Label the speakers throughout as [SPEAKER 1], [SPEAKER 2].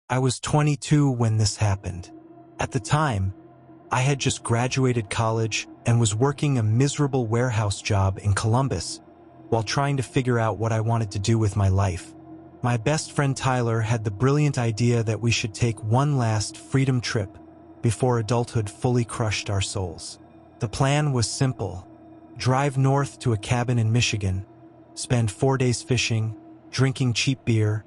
[SPEAKER 1] I was 22 when this happened. At the time, I had just graduated college and was working a miserable warehouse job in Columbus while trying to figure out what I wanted to do with my life. My best friend Tyler had the brilliant idea that we should take one last freedom trip before adulthood fully crushed our souls. The plan was simple: drive north to a cabin in Michigan, spend 4 days fishing, drinking cheap beer,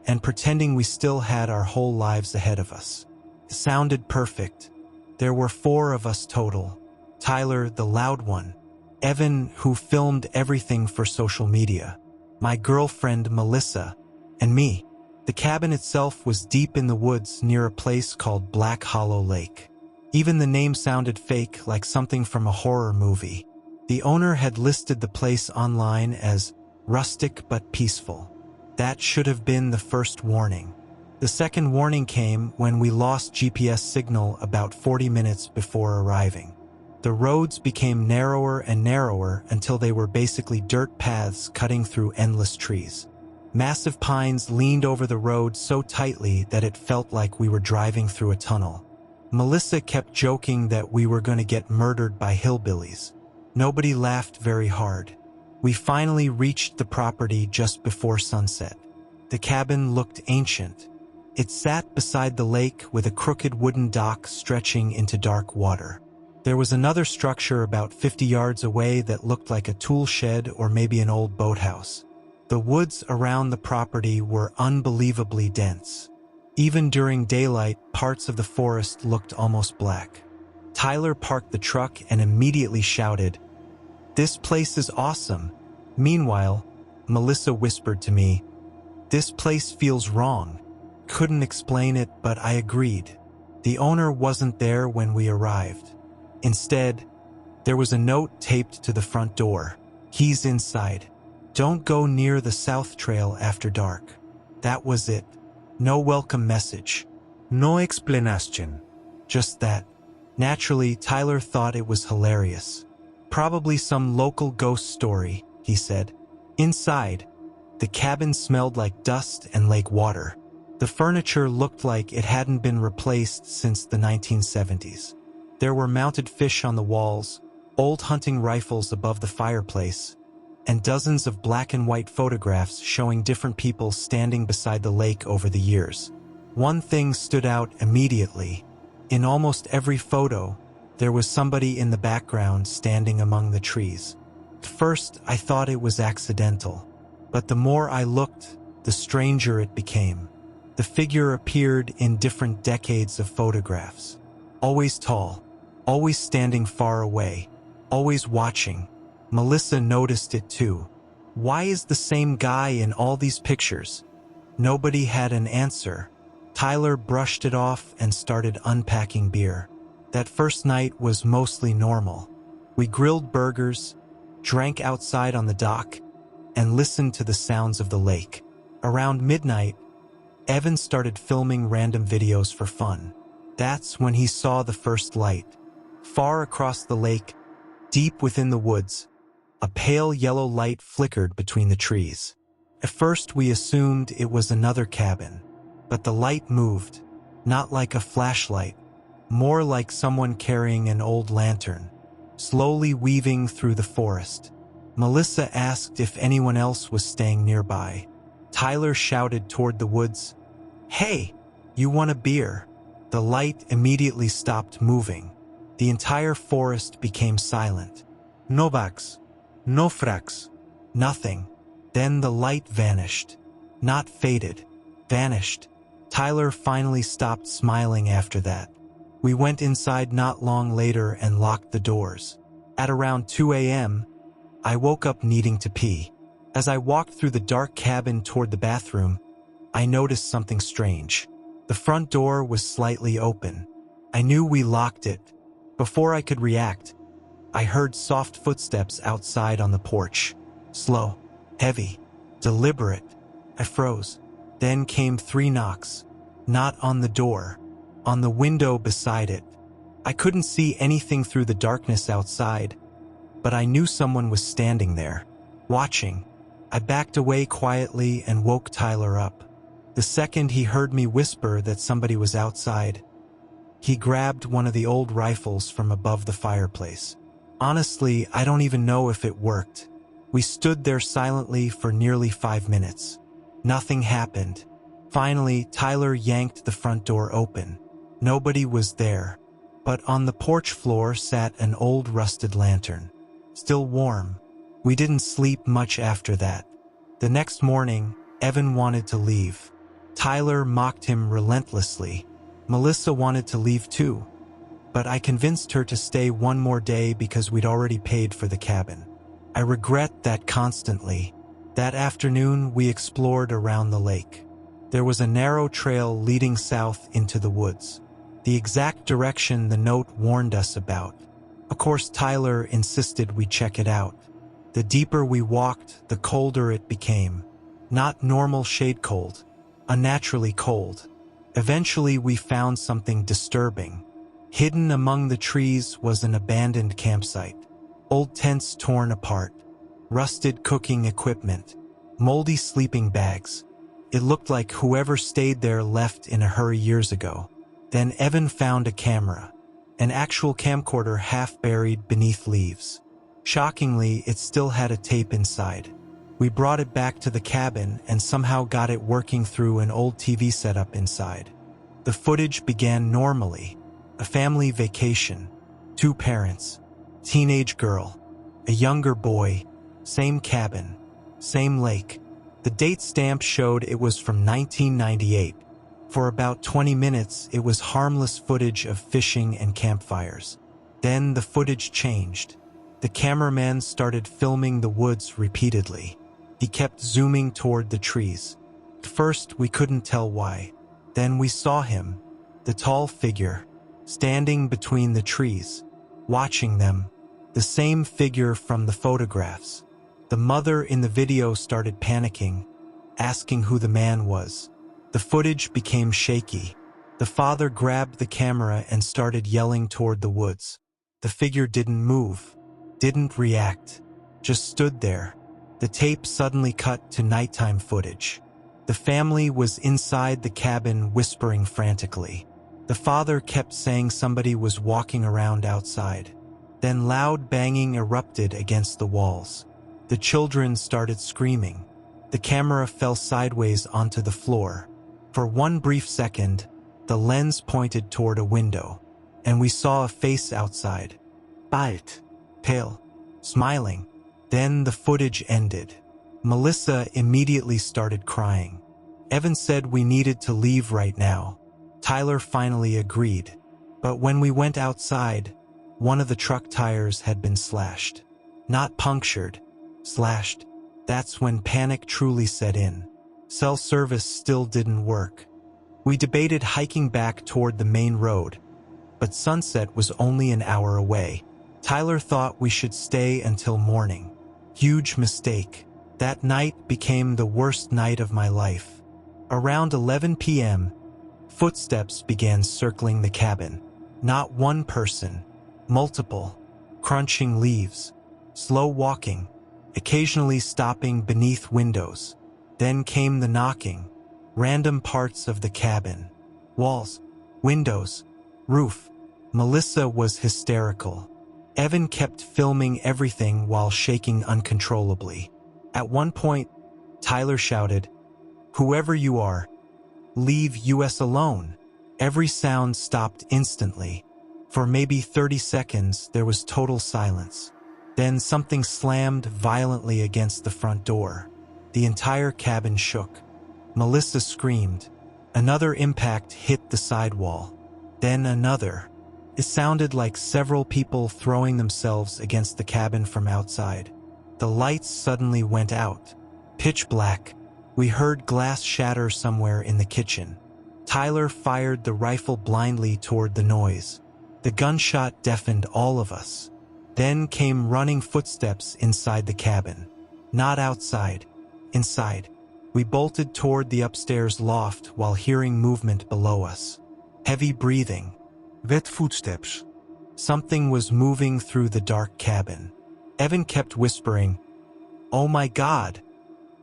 [SPEAKER 1] and pretending we still had our whole lives ahead of us. It sounded perfect. There were 4 of us total: Tyler, the loud one; Evan, who filmed everything for social media; my girlfriend Melissa; and me. The cabin itself was deep in the woods near a place called Black Hollow Lake. Even the name sounded fake, like something from a horror movie. The owner had listed the place online as rustic but peaceful. That should have been the first warning. The second warning came when we lost GPS signal about 40 minutes before arriving. The roads became narrower and narrower until they were basically dirt paths cutting through endless trees. Massive pines leaned over the road so tightly that it felt like we were driving through a tunnel. Melissa kept joking that we were going to get murdered by hillbillies. Nobody laughed very hard. We finally reached the property just before sunset. The cabin looked ancient. It sat beside the lake with a crooked wooden dock stretching into dark water. There was another structure about 50 yards away that looked like a tool shed or maybe an old boathouse. The woods around the property were unbelievably dense. Even during daylight, parts of the forest looked almost black. Tyler parked the truck and immediately shouted, "This place is awesome." Meanwhile, Melissa whispered to me, "This place feels wrong." Couldn't explain it, but I agreed. The owner wasn't there when we arrived. Instead, there was a note taped to the front door. "He's inside. Don't go near the South Trail after dark." That was it. No welcome message. No explanation. Just that. Naturally, Tyler thought it was hilarious. Probably some local ghost story, he said. Inside, the cabin smelled like dust and lake water. The furniture looked like it hadn't been replaced since the 1970s. There were mounted fish on the walls, old hunting rifles above the fireplace, and dozens of black and white photographs showing different people standing beside the lake over the years. One thing stood out immediately. In almost every photo, there was somebody in the background standing among the trees. At first, I thought it was accidental, but the more I looked, the stranger it became. The figure appeared in different decades of photographs. Always tall, always standing far away, always watching. Melissa noticed it too. Why is the same guy in all these pictures? Nobody had an answer. Tyler brushed it off and started unpacking beer. That first night was mostly normal. We grilled burgers, drank outside on the dock, and listened to the sounds of the lake. Around midnight, Evan started filming random videos for fun. That's when he saw the first light. Far across the lake, deep within the woods, a pale yellow light flickered between the trees. At first we assumed it was another cabin, but the light moved, not like a flashlight, more like someone carrying an old lantern, slowly weaving through the forest. Melissa asked if anyone else was staying nearby. Tyler shouted toward the woods, "Hey, you want a beer?" The light immediately stopped moving. The entire forest became silent. No bugs, no fracks, nothing. Then the light vanished. Not faded, vanished. Tyler finally stopped smiling after that. We went inside not long later and locked the doors. At around 2 a.m., I woke up needing to pee. As I walked through the dark cabin toward the bathroom, I noticed something strange. The front door was slightly open. I knew we locked it. Before I could react, I heard soft footsteps outside on the porch. Slow, heavy, deliberate. I froze. Then came 3 knocks. Not on the door, on the window beside it. I couldn't see anything through the darkness outside, but I knew someone was standing there, watching. I backed away quietly and woke Tyler up. The second he heard me whisper that somebody was outside, he grabbed one of the old rifles from above the fireplace. Honestly, I don't even know if it worked. We stood there silently for nearly 5 minutes. Nothing happened. Finally, Tyler yanked the front door open. Nobody was there, but on the porch floor sat an old rusted lantern, still warm. We didn't sleep much after that. The next morning, Evan wanted to leave. Tyler mocked him relentlessly. Melissa wanted to leave too, but I convinced her to stay one more day because we'd already paid for the cabin. I regret that constantly. That afternoon, we explored around the lake. There was a narrow trail leading south into the woods, the exact direction the note warned us about. Of course, Tyler insisted we check it out. The deeper we walked, the colder it became. Not normal shade cold, unnaturally cold. Eventually, we found something disturbing. Hidden among the trees was an abandoned campsite. Old tents torn apart, rusted cooking equipment, moldy sleeping bags. It looked like whoever stayed there left in a hurry years ago. Then Evan found a camera, an actual camcorder half buried beneath leaves. Shockingly, it still had a tape inside. We brought it back to the cabin and somehow got it working through an old TV setup inside. The footage began normally. A family vacation, 2 parents, teenage girl, a younger boy, same cabin, same lake. The date stamp showed it was from 1998. For about 20 minutes, it was harmless footage of fishing and campfires. Then the footage changed. The cameraman started filming the woods repeatedly. He kept zooming toward the trees. At first, we couldn't tell why. Then we saw him, the tall figure, standing between the trees, watching them, the same figure from the photographs. The mother in the video started panicking, asking who the man was. The footage became shaky. The father grabbed the camera and started yelling toward the woods. The figure didn't move, didn't react, just stood there. The tape suddenly cut to nighttime footage. The family was inside the cabin whispering frantically. The father kept saying somebody was walking around outside. Then loud banging erupted against the walls. The children started screaming. The camera fell sideways onto the floor. For one brief second, the lens pointed toward a window, and we saw a face outside. Bald, pale, smiling. Then the footage ended. Melissa immediately started crying. Evan said we needed to leave right now. Tyler finally agreed. But when we went outside, one of the truck tires had been slashed. Not punctured, slashed. That's when panic truly set in. Cell service still didn't work. We debated hiking back toward the main road, but sunset was only an hour away. Tyler thought we should stay until morning. Huge mistake. That night became the worst night of my life. Around 11 p.m., footsteps began circling the cabin. Not one person, multiple, crunching leaves, slow walking, occasionally stopping beneath windows. Then came the knocking, random parts of the cabin, walls, windows, roof. Melissa was hysterical. Evan kept filming everything while shaking uncontrollably. At one point, Tyler shouted, "Whoever you are, leave us alone." Every sound stopped instantly. For maybe 30 seconds, there was total silence. Then something slammed violently against the front door. The entire cabin shook. Melissa screamed. Another impact hit the sidewall. Then another. It sounded like several people throwing themselves against the cabin from outside. The lights suddenly went out. Pitch black. We heard glass shatter somewhere in the kitchen. Tyler fired the rifle blindly toward the noise. The gunshot deafened all of us. Then came running footsteps inside the cabin. Not outside. Inside. We bolted toward the upstairs loft while hearing movement below us. Heavy breathing. Wet footsteps. Something was moving through the dark cabin. Evan kept whispering, "Oh my God!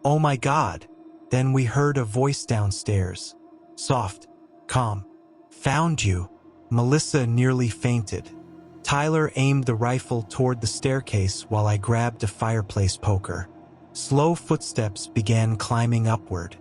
[SPEAKER 1] Oh my God!" Then we heard a voice downstairs. Soft, calm. Found you. Melissa nearly fainted. Tyler aimed the rifle toward the staircase while I grabbed a fireplace poker. Slow footsteps began climbing upward,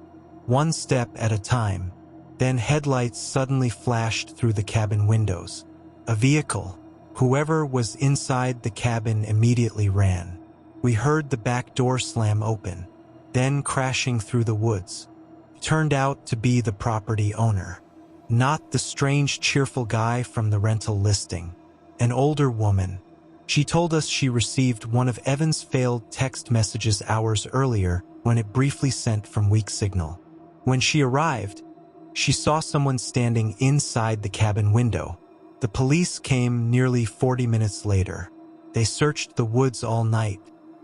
[SPEAKER 1] one step at a time. Then headlights suddenly flashed through the cabin windows. A vehicle. Whoever was inside the cabin immediately ran. We heard the back door slam open, then crashing through the woods. It turned out to be the property owner. Not the strange, cheerful guy from the rental listing. An older woman. She told us she received one of Evan's failed text messages hours earlier when it briefly sent from weak signal. When she arrived, she saw someone standing inside the cabin window. The police came nearly 40 minutes later. They searched the woods all night.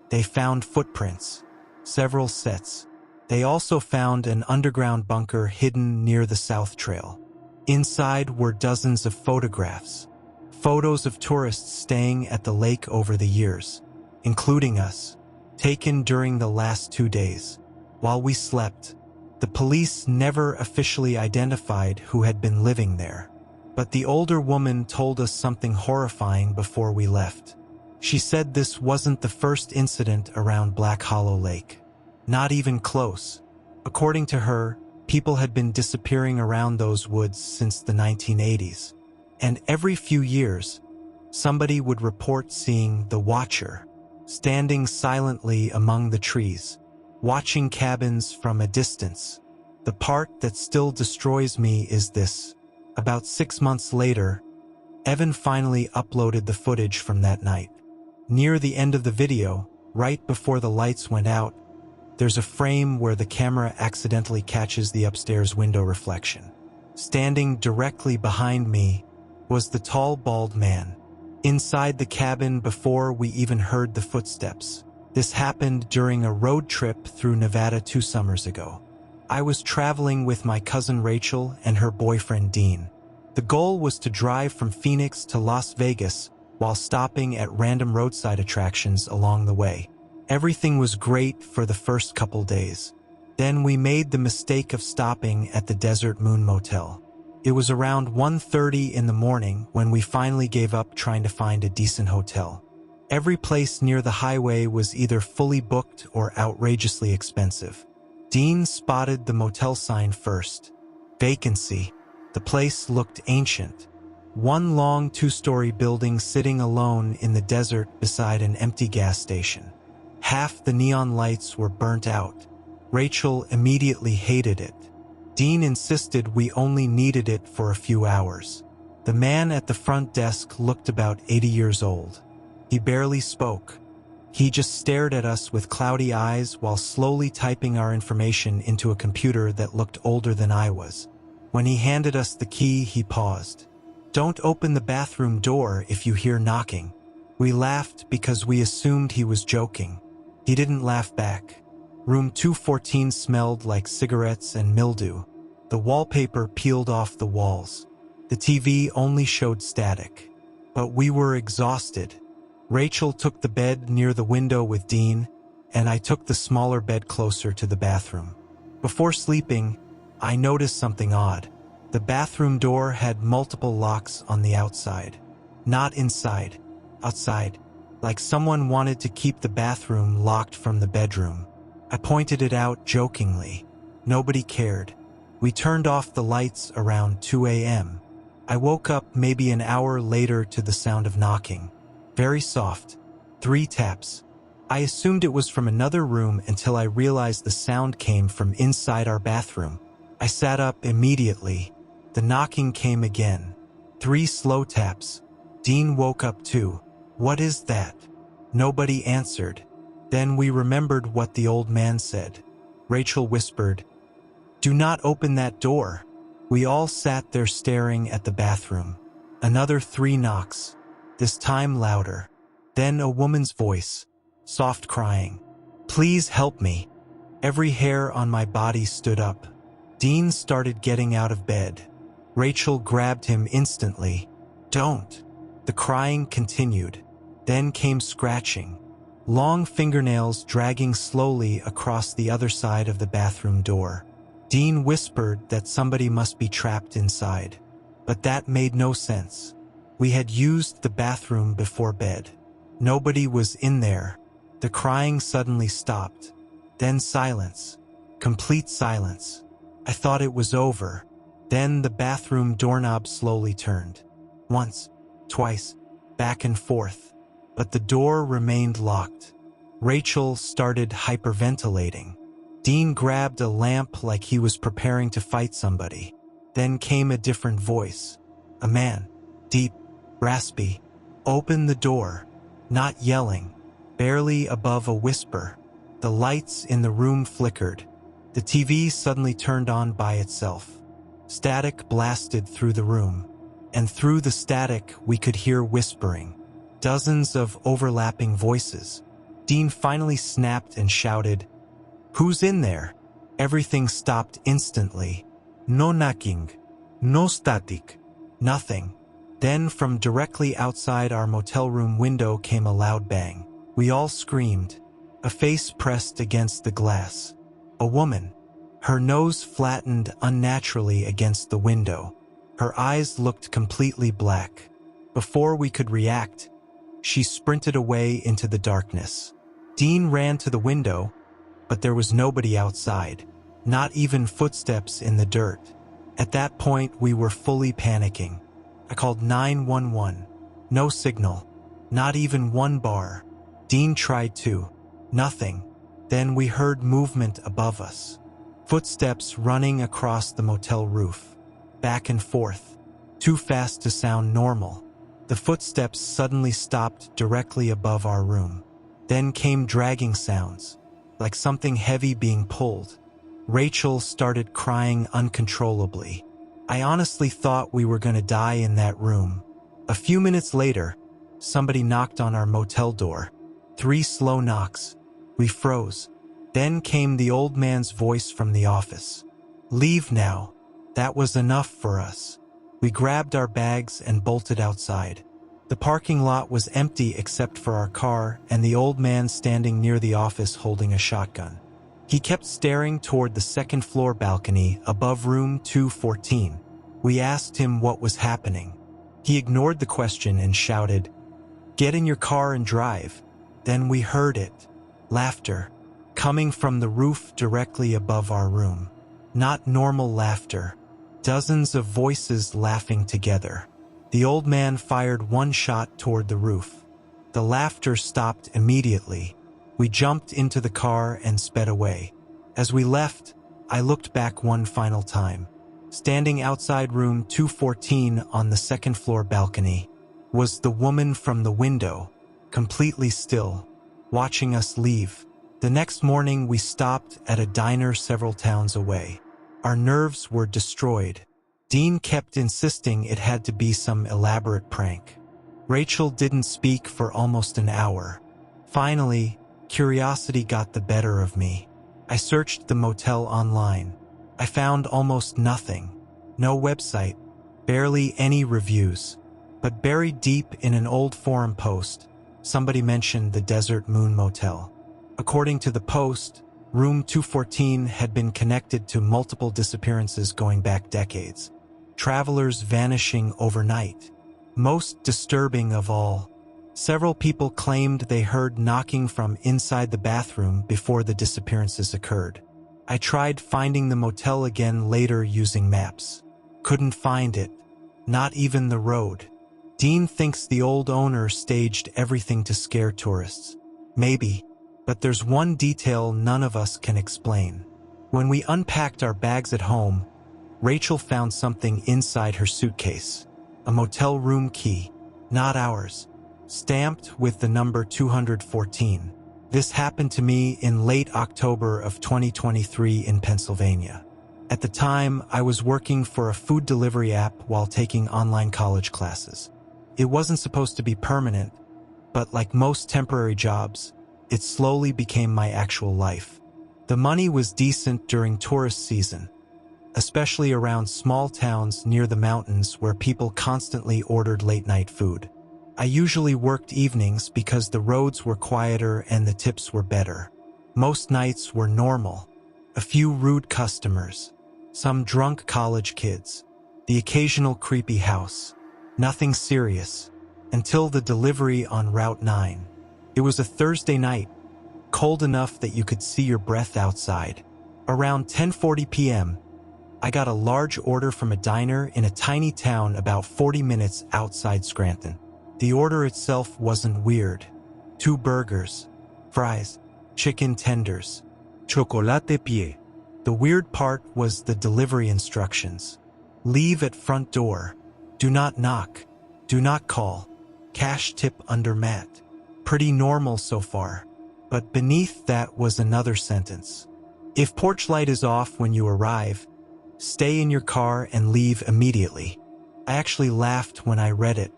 [SPEAKER 1] They found footprints, several sets. They also found an underground bunker hidden near the South Trail. Inside were dozens of photographs. Photos of tourists staying at the lake over the years, including us, taken during the last 2 days. While we slept, the police never officially identified who had been living there. But the older woman told us something horrifying before we left. She said this wasn't the first incident around Black Hollow Lake. Not even close. According to her, people had been disappearing around those woods since the 1980s. And every few years, somebody would report seeing the Watcher, standing silently among the trees, watching cabins from a distance. The part that still destroys me is this. About 6 months later, Evan finally uploaded the footage from that night. Near the end of the video, right before the lights went out, there's a frame where the camera accidentally catches the upstairs window reflection. Standing directly behind me was the tall, bald man, inside the cabin before we even heard the footsteps. This happened during a road trip through Nevada 2 summers ago. I was traveling with my cousin Rachel and her boyfriend Dean. The goal was to drive from Phoenix to Las Vegas while stopping at random roadside attractions along the way. Everything was great for the first couple days. Then we made the mistake of stopping at the Desert Moon Motel. It was around 1:30 in the morning when we finally gave up trying to find a decent hotel. Every place near the highway was either fully booked or outrageously expensive. Dean spotted the motel sign first. Vacancy. The place looked ancient. One long 2-story building sitting alone in the desert beside an empty gas station. Half the neon lights were burnt out. Rachel immediately hated it. Dean insisted we only needed it for a few hours. The man at the front desk looked about 80 years old. He barely spoke. He just stared at us with cloudy eyes while slowly typing our information into a computer that looked older than I was. When he handed us the key, he paused. "Don't open the bathroom door if you hear knocking." We laughed because we assumed he was joking. He didn't laugh back. Room 214 smelled like cigarettes and mildew. The wallpaper peeled off the walls. The TV only showed static. But we were exhausted. Rachel took the bed near the window with Dean, and I took the smaller bed closer to the bathroom. Before sleeping, I noticed something odd. The bathroom door had multiple locks on the outside. Not inside, outside, like someone wanted to keep the bathroom locked from the bedroom. I pointed it out jokingly. Nobody cared. We turned off the lights around 2 a.m. I woke up maybe an hour later to the sound of knocking. Very soft. 3 taps. I assumed it was from another room until I realized the sound came from inside our bathroom. I sat up immediately. The knocking came again. 3 slow taps. Dean woke up too. "What is that?" Nobody answered. Then we remembered what the old man said. Rachel whispered, "Do not open that door." We all sat there staring at the bathroom. Another 3 knocks, this time louder. Then a woman's voice, soft crying, "Please help me." Every hair on my body stood up. Dean started getting out of bed. Rachel grabbed him instantly. "Don't." The crying continued. Then came scratching. long fingernails dragging slowly across the other side of the bathroom door. Dean whispered that somebody must be trapped inside. But that made no sense. We had used the bathroom before bed. Nobody was in there. The crying suddenly stopped. Then silence. Complete silence. I thought it was over. Then the bathroom doorknob slowly turned. Once, twice, back and forth. But the door remained locked. Rachel started hyperventilating. Dean grabbed a lamp like he was preparing to fight somebody. Then came a different voice. A man, deep, raspy. Open the door. Not yelling. Barely above a whisper. The lights in the room flickered. The TV suddenly turned on by itself. Static blasted through the room. And through the static we could hear whispering. Dozens of overlapping voices. Dean finally snapped and shouted, "Who's in there?" Everything stopped instantly. No knocking. No static. Nothing. Then from directly outside our motel room window came a loud bang. We all screamed. A face pressed against the glass. A woman. Her nose flattened unnaturally against the window. Her eyes looked completely black. Before we could react, she sprinted away into the darkness. Dean ran to the window, but there was nobody outside. Not even footsteps in the dirt. At that point, we were fully panicking. I called 911. No signal. Not even one bar. Dean tried to. Nothing. Then we heard movement above us. Footsteps running across the motel roof. Back and forth. Too fast to sound normal. The footsteps suddenly stopped directly above our room. Then came dragging sounds, like something heavy being pulled. Rachel started crying uncontrollably. I honestly thought we were going to die in that room. A few minutes later, somebody knocked on our motel door. 3 slow knocks. We froze. Then came the old man's voice from the office. "Leave now." That was enough for us. We grabbed our bags and bolted outside. The parking lot was empty except for our car and the old man standing near the office holding a shotgun. He kept staring toward the second-floor balcony above room 214. We asked him what was happening. He ignored the question and shouted, "Get in your car and drive." Then we heard it. Laughter. Coming from the roof directly above our room. Not normal laughter. Dozens of voices laughing together. The old man fired one shot toward the roof. The laughter stopped immediately. We jumped into the car and sped away. As we left, I looked back one final time. Standing outside room 214 on the second-floor balcony was the woman from the window, completely still, watching us leave. The next morning we stopped at a diner several towns away. Our nerves were destroyed. Dean kept insisting it had to be some elaborate prank. Rachel didn't speak for almost an hour. Finally, curiosity got the better of me. I searched the motel online. I found almost nothing. No website, barely any reviews. But buried deep in an old forum post, somebody mentioned the Desert Moon Motel. According to the post, room 214 had been connected to multiple disappearances going back decades. Travelers vanishing overnight. Most disturbing of all, several people claimed they heard knocking from inside the bathroom before the disappearances occurred. I tried finding the motel again later using maps. Couldn't find it. Not even the road. Dean thinks the old owner staged everything to scare tourists. Maybe, but there's one detail none of us can explain. When we unpacked our bags at home, Rachel found something inside her suitcase. A motel room key, not ours, stamped with the number 214. This happened to me in late October of 2023 in Pennsylvania. At the time, I was working for a food delivery app while taking online college classes. It wasn't supposed to be permanent, but like most temporary jobs, it slowly became my actual life. The money was decent during tourist season, especially around small towns near the mountains where people constantly ordered late-night food. I usually worked evenings because the roads were quieter and the tips were better. Most nights were normal. A few rude customers, some drunk college kids, the occasional creepy house. Nothing serious, until the delivery on Route 9. It was a Thursday night, cold enough that you could see your breath outside. Around 10:40 p.m., I got a large order from a diner in a tiny town about 40 minutes outside Scranton. The order itself wasn't weird. 2 burgers, fries, chicken tenders, chocolate pie. The weird part was the delivery instructions. Leave at front door. Do not knock. Do not call. Cash tip under mat. Pretty normal so far. But beneath that was another sentence. If porch light is off when you arrive, stay in your car and leave immediately. I actually laughed when I read it.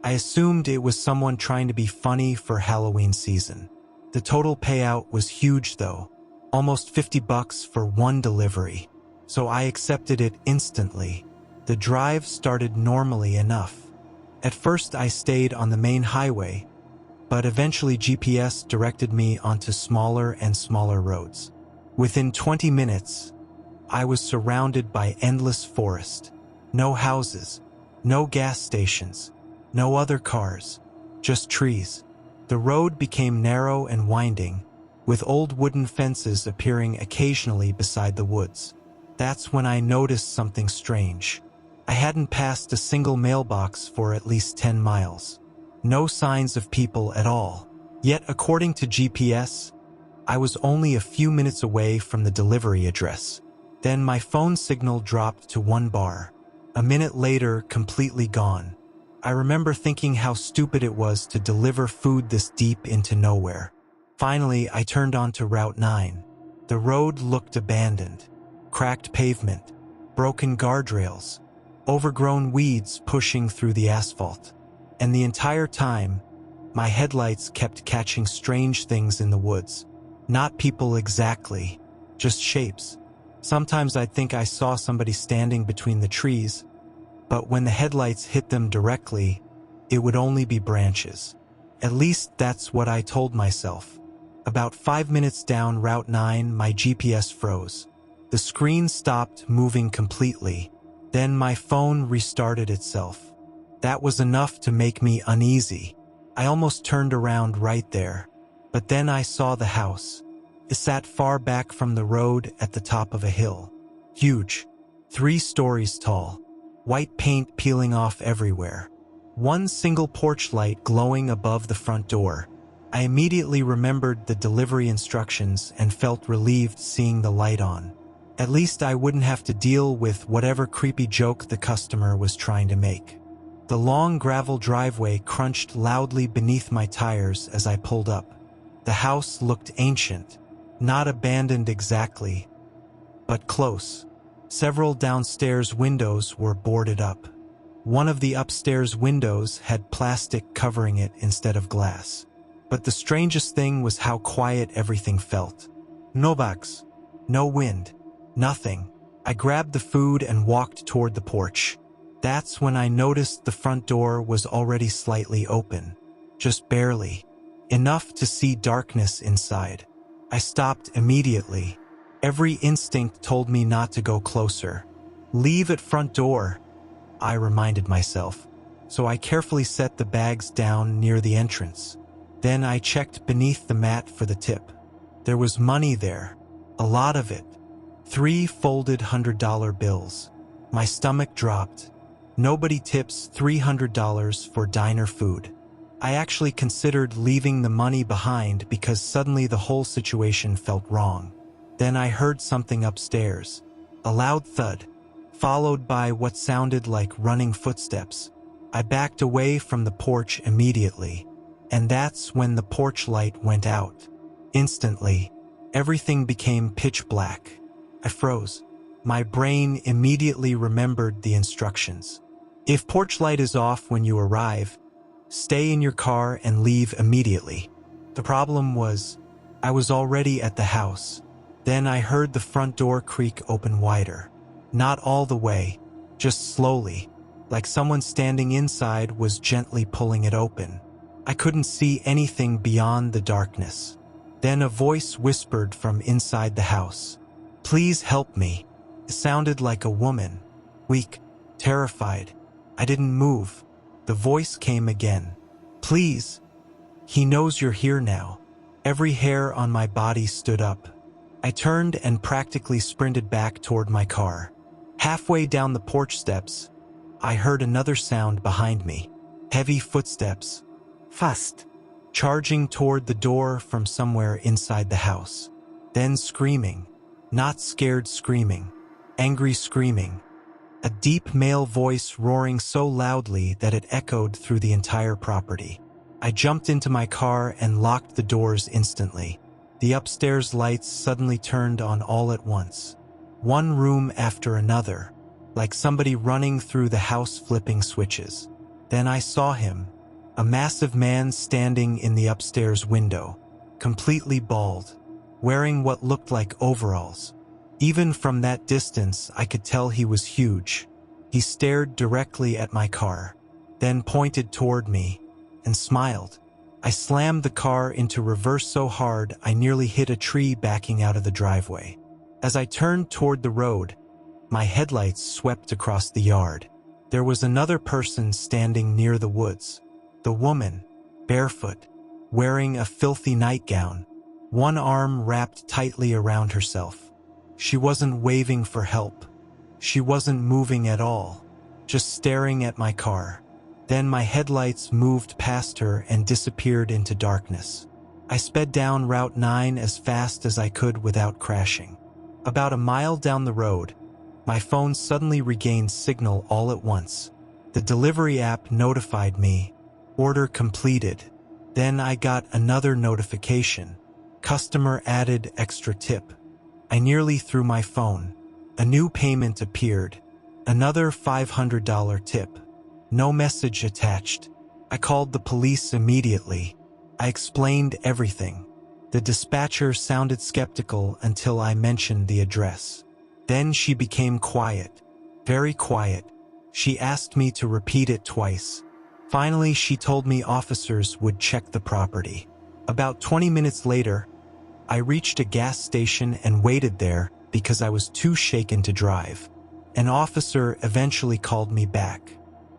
[SPEAKER 1] I assumed it was someone trying to be funny for Halloween season. The total payout was huge though. Almost $50 for one delivery. So I accepted it instantly. The drive started normally enough. At first I stayed on the main highway, but eventually GPS directed me onto smaller and smaller roads. Within 20 minutes, I was surrounded by endless forest. No houses, no gas stations, no other cars, just trees. The road became narrow and winding, with old wooden fences appearing occasionally beside the woods. That's when I noticed something strange. I hadn't passed a single mailbox for at least 10 miles. No signs of people at all. Yet, according to GPS, I was only a few minutes away from the delivery address. Then my phone signal dropped to 1 bar. A minute later, completely gone. I remember thinking how stupid it was to deliver food this deep into nowhere. Finally, I turned onto Route 9. The road looked abandoned. Cracked pavement, broken guardrails, overgrown weeds pushing through the asphalt. And the entire time, my headlights kept catching strange things in the woods. Not people exactly, just shapes. Sometimes I'd think I saw somebody standing between the trees, but when the headlights hit them directly, it would only be branches. At least that's what I told myself. About 5 minutes down Route 9, my GPS froze. The screen stopped moving completely. Then my phone restarted itself. That was enough to make me uneasy. I almost turned around right there. But then I saw the house. It sat far back from the road at the top of a hill. Huge. 3 stories tall. White paint peeling off everywhere. One single porch light glowing above the front door. I immediately remembered the delivery instructions and felt relieved seeing the light on. At least I wouldn't have to deal with whatever creepy joke the customer was trying to make. The long gravel driveway crunched loudly beneath my tires as I pulled up. The house looked ancient, not abandoned exactly, but close. Several downstairs windows were boarded up. One of the upstairs windows had plastic covering it instead of glass. But the strangest thing was how quiet everything felt. No bugs, no wind, nothing. I grabbed the food and walked toward the porch. That's when I noticed the front door was already slightly open. Just barely. Enough to see darkness inside. I stopped immediately. Every instinct told me not to go closer. Leave at front door, I reminded myself. So I carefully set the bags down near the entrance. Then I checked beneath the mat for the tip. There was money there. A lot of it. 3 folded $100 bills. My stomach dropped. Nobody tips $300 for diner food. I actually considered leaving the money behind because suddenly the whole situation felt wrong. Then I heard something upstairs. A loud thud, followed by what sounded like running footsteps. I backed away from the porch immediately, and that's when the porch light went out. Instantly, everything became pitch black. I froze. My brain immediately remembered the instructions. If porch light is off when you arrive, stay in your car and leave immediately. The problem was, I was already at the house. Then I heard the front door creak open wider. Not all the way, just slowly. like someone standing inside was gently pulling it open. I couldn't see anything beyond the darkness. Then a voice whispered from inside the house. "Please help me." It sounded like a woman, weak, terrified. I didn't move. The voice came again. "Please. He knows you're here now." Every hair on my body stood up. I turned and practically sprinted back toward my car. Halfway down the porch steps, I heard another sound behind me. Heavy footsteps. Fast. Charging toward the door from somewhere inside the house. Then screaming. Not scared screaming. Angry screaming. A deep male voice roaring so loudly that it echoed through the entire property. I jumped into my car and locked the doors instantly. The upstairs lights suddenly turned on all at once. One room after another, like somebody running through the house flipping switches. Then I saw him, a massive man standing in the upstairs window, completely bald, wearing what looked like overalls. Even from that distance, I could tell he was huge. He stared directly at my car, then pointed toward me and smiled. I slammed the car into reverse so hard I nearly hit a tree backing out of the driveway. As I turned toward the road, my headlights swept across the yard. There was another person standing near the woods. The woman, barefoot, wearing a filthy nightgown, one arm wrapped tightly around herself. She wasn't waving for help. She wasn't moving at all, just staring at my car. Then my headlights moved past her and disappeared into darkness. I sped down Route 9 as fast as I could without crashing. About a mile down the road, my phone suddenly regained signal all at once. The delivery app notified me, "Order completed." Then I got another notification, "Customer added extra tip." I nearly threw my phone. A new payment appeared, another $500 tip. No message attached. I called the police immediately. I explained everything. The dispatcher sounded skeptical until I mentioned the address. Then she became quiet, very quiet. She asked me to repeat it twice. Finally, she told me officers would check the property. About 20 minutes later, I reached a gas station and waited there because I was too shaken to drive. An officer eventually called me back.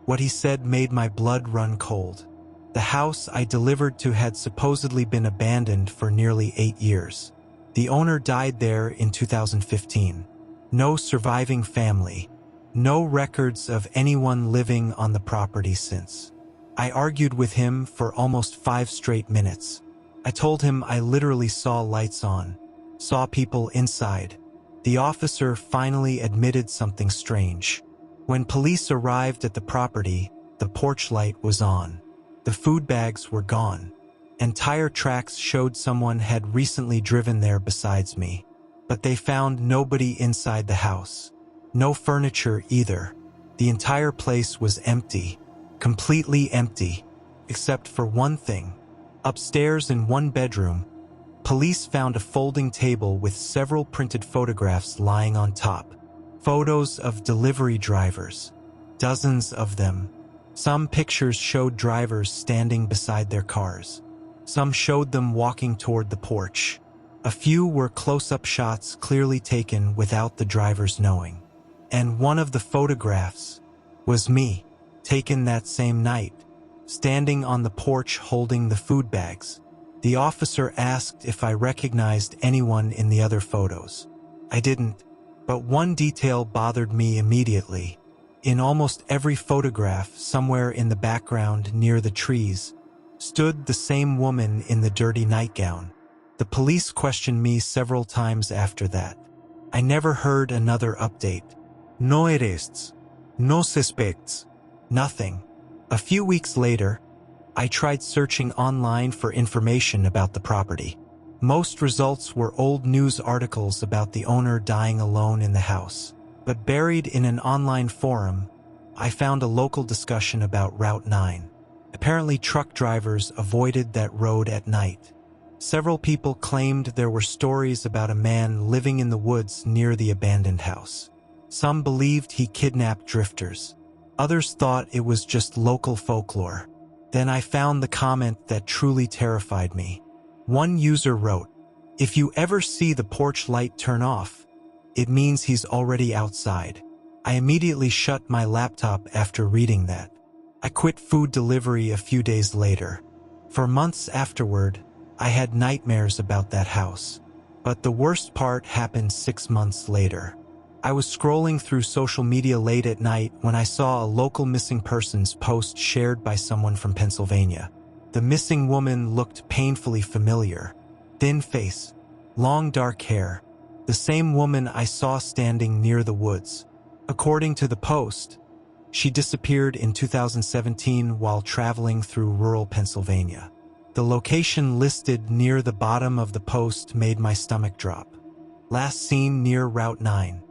[SPEAKER 1] What he said made my blood run cold. The house I delivered to had supposedly been abandoned for nearly 8 years. The owner died there in 2015. No surviving family. No records of anyone living on the property since. I argued with him for almost 5 straight minutes. I told him I literally saw lights on, saw people inside. The officer finally admitted something strange. When police arrived at the property, the porch light was on. The food bags were gone, and tire tracks showed someone had recently driven there besides me. But they found nobody inside the house. No furniture either. The entire place was empty, completely empty, except for one thing. Upstairs in one bedroom, police found a folding table with several printed photographs lying on top. Photos of delivery drivers, dozens of them. Some pictures showed drivers standing beside their cars. Some showed them walking toward the porch. A few were close-up shots clearly taken without the drivers knowing. And one of the photographs was me, taken that same night, standing on the porch holding the food bags. The officer asked if I recognized anyone in the other photos. I didn't, but one detail bothered me immediately. In almost every photograph, somewhere in the background near the trees, stood the same woman in the dirty nightgown. The police questioned me several times after that. I never heard another update. No arrests. No suspects. Nothing. A few weeks later, I tried searching online for information about the property. Most results were old news articles about the owner dying alone in the house. But buried in an online forum, I found a local discussion about Route 9. Apparently, truck drivers avoided that road at night. Several people claimed there were stories about a man living in the woods near the abandoned house. Some believed he kidnapped drifters. Others thought it was just local folklore. Then I found the comment that truly terrified me. One user wrote, "If you ever see the porch light turn off, it means he's already outside." I immediately shut my laptop after reading that. I quit food delivery a few days later. For months afterward, I had nightmares about that house. But the worst part happened 6 months later. I was scrolling through social media late at night when I saw a local missing persons post shared by someone from Pennsylvania. The missing woman looked painfully familiar. Thin face, long dark hair, the same woman I saw standing near the woods. According to the post, she disappeared in 2017 while traveling through rural Pennsylvania. The location listed near the bottom of the post made my stomach drop. Last seen near Route 9.